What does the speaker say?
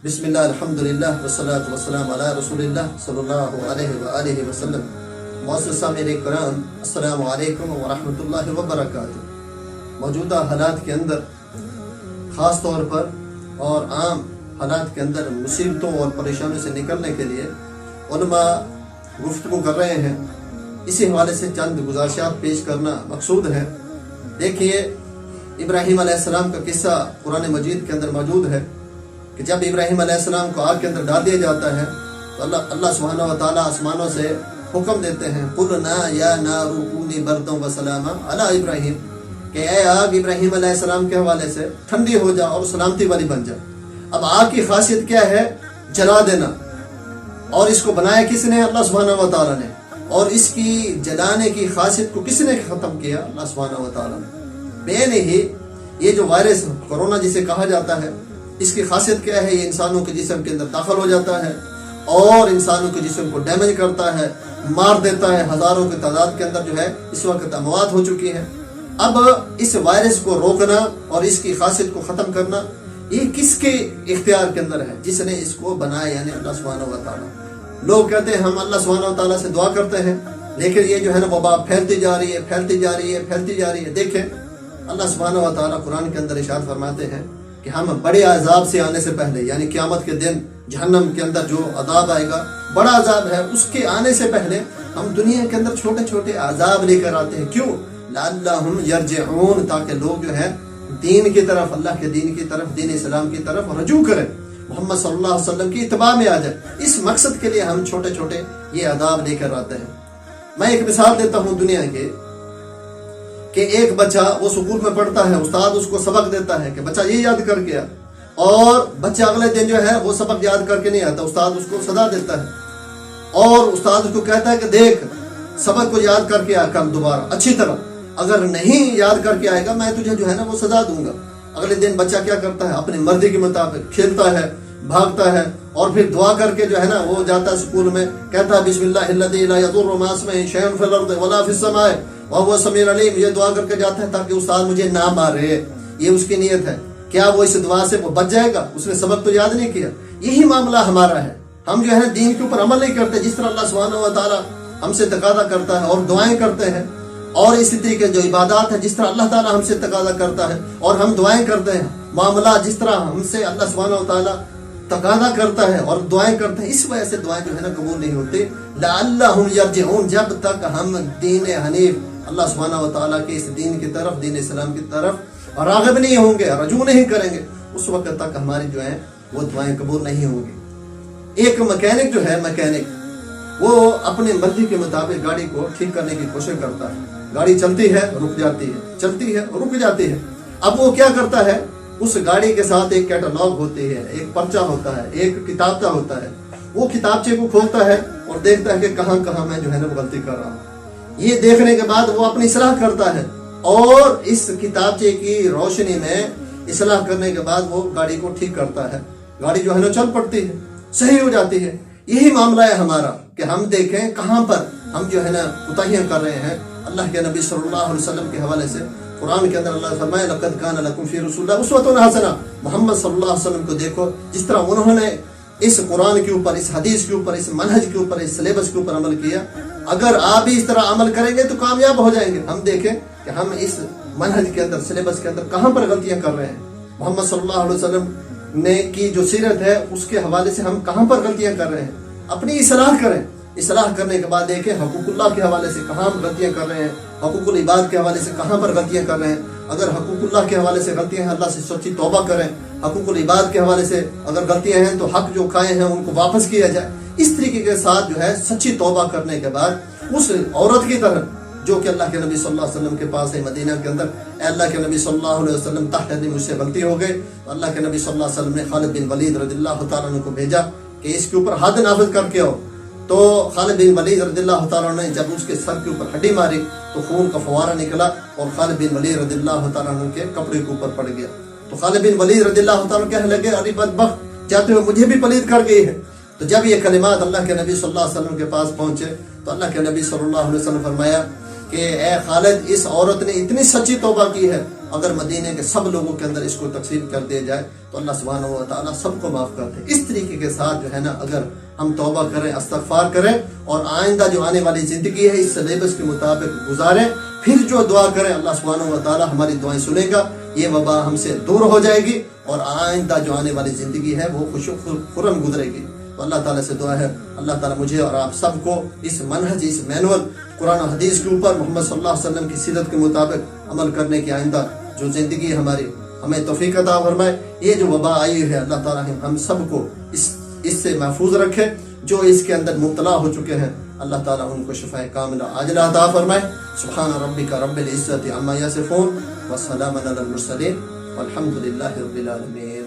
بسم اللہ الحمدللہ والصلاة والسلام علی رسول اللہ صلی اللہ علیہ وآلہ وسلم۔ معزز سامعین کرام، السلام علیکم ورحمۃ اللہ وبرکاتہ۔ موجودہ حالات کے اندر خاص طور پر اور عام حالات کے اندر مصیبتوں اور پریشانیوں سے نکلنے کے لیے علماء گفتگو کر رہے ہیں۔ اسی حوالے سے چند گزارشات پیش کرنا مقصود ہے۔ دیکھیے، ابراہیم علیہ السلام کا قصہ قرآن مجید کے اندر موجود ہے کہ جب ابراہیم علیہ السلام کو آگ کے اندر ڈال دیا جاتا ہے تو اللہ سبحانہ و تعالیٰ آسمانوں سے حکم دیتے ہیں، قُلْنَا يَا نَارُ كُونِي بَرْدًا وَسَلَامًا عَلَىٰ ابراہیم، کہ اے آگ ابراہیم علیہ السلام کے حوالے سے ٹھنڈی ہو جا اور سلامتی والی بن جا۔ اب آگ کی خاصیت کیا ہے؟ جلا دینا، اور اس کو بنایا کس نے؟ اللہ سبحانہ و تعالیٰ نے۔ اور اس کی جلانے کی خاصیت کو کس نے ختم کیا؟ اللہ سبحانہ و تعالیٰ نے۔ بین ہی یہ جو وائرس کرونا جسے کہا جاتا ہے، اس کی خاصیت کیا ہے؟ یہ انسانوں کے جسم کے اندر داخل ہو جاتا ہے اور انسانوں کے جسم کو ڈیمیج کرتا ہے، مار دیتا ہے۔ ہزاروں کی تعداد کے اندر جو ہے اس وقت اموات ہو چکی ہیں۔ اب اس وائرس کو روکنا اور اس کی خاصیت کو ختم کرنا، یہ کس کے اختیار کے اندر ہے؟ جس نے اس کو بنایا، یعنی اللہ سبحانہ و تعالیٰ۔ لوگ کہتے ہیں ہم اللہ سبحانہ و تعالیٰ سے دعا کرتے ہیں، لیکن یہ جو ہے نا وبا پھیلتی جا رہی ہے، پھیلتی جا رہی ہے، پھیلتی جا رہی ہے۔ دیکھیں، اللہ سبحانہ و تعالیٰ قرآن کے اندر ارشاد فرماتے ہیں کہ ہم بڑے عذاب سے آنے سے پہلے، یعنی قیامت کے دن جہنم کے اندر جو عذاب آئے گا، بڑا عذاب ہے، اس کے آنے سے پہلے ہم دنیا کے اندر چھوٹے چھوٹے عذاب لے کر آتے ہیں۔ کیوں؟ لعلہم یرجعون، تاکہ لوگ جو ہے دین کی طرف، اللہ کے دین کی طرف، دین اسلام کی طرف رجوع کریں، محمد صلی اللہ علیہ وسلم کی اتباع میں آ جائے۔ اس مقصد کے لیے ہم چھوٹے چھوٹے یہ عذاب لے کر آتے ہیں۔ میں ایک مثال دیتا ہوں دنیا کے، کہ ایک بچہ وہ سکول میں پڑھتا ہے، استاد اس کو سبق دیتا ہے کہ بچہ یہ یاد کر کے آ، اور بچہ اگلے دن جو ہے وہ سبق یاد کر کے نہیں آتا، استاد اس کو سزا دیتا ہے، اور استاد اس کو کہتا ہے کہ دیکھ سبق کو یاد کر کے آ کل دوبارہ اچھی طرح، اگر نہیں یاد کر کے آئے گا میں تجھے جو ہے نا وہ سزا دوں گا۔ اگلے دن بچہ کیا کرتا ہے؟ اپنی مرضی کے مطابق کھیلتا ہے، بھاگتا ہے، اور پھر دعا کر کے جو ہے نا وہ جاتا ہے سکول میں، کہتا ہے بسم اللہ الذی لا یضر مع اسمہ شیء فی الارض ولا فی السماء وهو السمیع العلیم، یہ دعا کر کے جاتا ہے تاکہ استاد مجھے نہ مارے، یہ اس کی نیت ہے۔ کیا وہ اس دعا سے وہ بچ جائے گا؟ اس نے سبق تو یاد نہیں کیا۔ یہی معاملہ ہمارا ہے، ہم جو ہے نا دین کے اوپر عمل نہیں کرتے جس طرح اللہ سبحانہ و تعالیٰ ہم سے تقاضا کرتا ہے، اور دعائیں کرتے ہیں، اور اسی طریقے جو عبادات ہے جس طرح اللہ تعالیٰ ہم سے تقاضا کرتا ہے، اور ہم دعائیں کرتے ہیں، معاملات جس طرح ہم سے اللہ سبحانہ و تعالیٰ تقاضا کرتا ہے اور دعائیں کرتے ہیں، اس وجہ سے دعائیں جو ہے نا قبول نہیں ہوتی۔ لعلہم یرجعون، جب تک ہم دین حنیف، اللہ سبحانہ و تعالیٰ کے اس دین کی طرف، دین اسلام کی طرف راغب نہیں ہوں گے، رجوع نہیں کریں گے، اس وقت تک ہماری جو ہے وہ دعائیں قبول نہیں ہوں گی۔ ایک مکینک جو ہے، مکینک وہ اپنی مرضی کے مطابق گاڑی کو ٹھیک کرنے کی کوشش کرتا ہے۔ گاڑی چلتی ہے، رک جاتی ہے، چلتی ہے، رک جاتی ہے۔ اب وہ کیا کرتا ہے؟ اس گاڑی کے ساتھ ایک کیٹالاگ ہوتی ہے، ایک پرچہ ہوتا ہے، ایک کتابچہ ہوتا ہے۔ وہ کتابچے کو کھولتا ہے اور دیکھتا ہے کہ کہاں کہاں میں جو ہے نا غلطی کر رہا ہوں۔ یہ دیکھنے کے بعد وہ اپنی اصلاح کرتا ہے، اور اس کتابچے کی روشنی میں اصلاح کرنے کے بعد وہ گاڑی کو ٹھیک کرتا ہے۔ گاڑی جو ہے نا چل پڑتی ہے، صحیح ہو جاتی ہے۔ یہی معاملہ ہے ہمارا کہ ہم دیکھیں کہاں پر ہم جو ہے نا کوتاہیاں کر رہے ہیں۔ اللہ کے نبی صلی اللہ علیہ وسلم کے حوالے سے قرآن کے اندر اللہ فرمائے لقد کان لکم فی رسول اللہ اسوۃ حسنہ، محمد صلی اللہ علیہ وسلم کو دیکھو جس طرح انہوں نے اس قرآن کے اوپر، اس حدیث کے اوپر، اس منہج کے اوپر، اس سلیبس کے اوپر عمل کیا۔ اگر آپ بھی اس طرح عمل کریں گے تو کامیاب ہو جائیں گے۔ ہم دیکھیں کہ ہم اس منہج کے اندر، سلیبس کے اندر کہاں پر غلطیاں کر رہے ہیں۔ محمد صلی اللہ علیہ وسلم نے کی جو سیرت ہے اس کے حوالے سے ہم کہاں پر غلطیاں کر رہے ہیں۔ اپنی اصلاح کریں، اصلاح کرنے کے بعد دیکھیں حقوق اللہ کے حوالے سے کہاں ہم غلطیاں کر رہے ہیں، حقوق العباد کے حوالے سے کہاں پر غلطیاں کر رہے ہیں۔ اگر حقوق اللہ کے حوالے سے غلطیاں ہیں، اللہ سے سچی توبہ کریں۔ حقوق العباد کے حوالے سے اگر غلطیاں ہیں تو حق جو کھائے ہیں ان کو واپس کیا جائے۔ اس طریقے کے ساتھ جو ہے سچی توبہ کرنے کے بعد اس عورت کی طرح جو کہ اللہ کے نبی صلی اللہ علیہ وسلم کے پاس ہے مدینہ کے اندر، اے اللہ کے نبی صلی اللہ علیہ وسلم تحت مجھ سے غلطی ہو گئی، تو اللہ کے نبی صلی اللہ علیہ وسلم نے خالد بن ولید رضی اللہ تعالیٰ عنہ کو بھیجا کہ اس کے اوپر حد نافذ کر کے آؤ۔ تو خالد بن ولید رضی اللہ تعالیٰ عنہ نے جب اس کے سر کے اوپر ہڈی ماری تو خون کا فوارہ نکلا اور خالد بن ولید رضی اللہ تعالیٰ عنہ کے کپڑے کے اوپر پڑ گیا۔ تو خالد بن ولید رضی اللہ تعالیٰ عنہ کہنے لگے ارے بدبخت، چاہتے ہو مجھے بھی پلید کر گئی ہے۔ تو جب یہ کلمات اللہ کے نبی صلی اللہ علیہ وسلم کے پاس پہنچے تو اللہ کے نبی صلی اللہ علیہ وسلم فرمایا کہ اے خالد، اس عورت نے اتنی سچی توبہ کی ہے اگر مدینے کے سب لوگوں کے اندر اس کو تقسیم کر دیا جائے تو اللہ سبحانہ و تعالیٰ سب کو معاف کرتے ہیں۔ اس طریقے کے ساتھ جو ہے نا اگر ہم توبہ کریں، استغفار کریں اور آئندہ جو آنے والی زندگی ہے اس سلیبس کے مطابق گزاریں، پھر جو دعا کریں اللہ سبحانہ و تعالیٰ ہماری دعائیں سنے گا، یہ وبا ہم سے دور ہو جائے گی اور آئندہ جو آنے والی زندگی ہے وہ خوش و خرم گزرے گی۔ تو اللہ تعالیٰ سے دعا ہے اللہ تعالیٰ مجھے اور آپ سب کو اس منہج، اس مینول قرآن و حدیث کے اوپر محمد صلی اللہ علیہ وسلم کی سیرت کے مطابق عمل کرنے کی آئندہ جو زندگی ہے ہماری ہمیں توفیق عطا فرمائے۔ یہ جو وبا آئی ہے اللہ تعالیٰ ہم سب کو اس سے محفوظ رکھے۔ جو اس کے اندر مبتلا ہو چکے ہیں اللہ تعالیٰ ان کو شفاء کاملہ عاجلہ عطا فرمائے۔ سبحان ربک رب العزت عما یصفون وسلام علی المرسلین والحمد للہ رب العالمین۔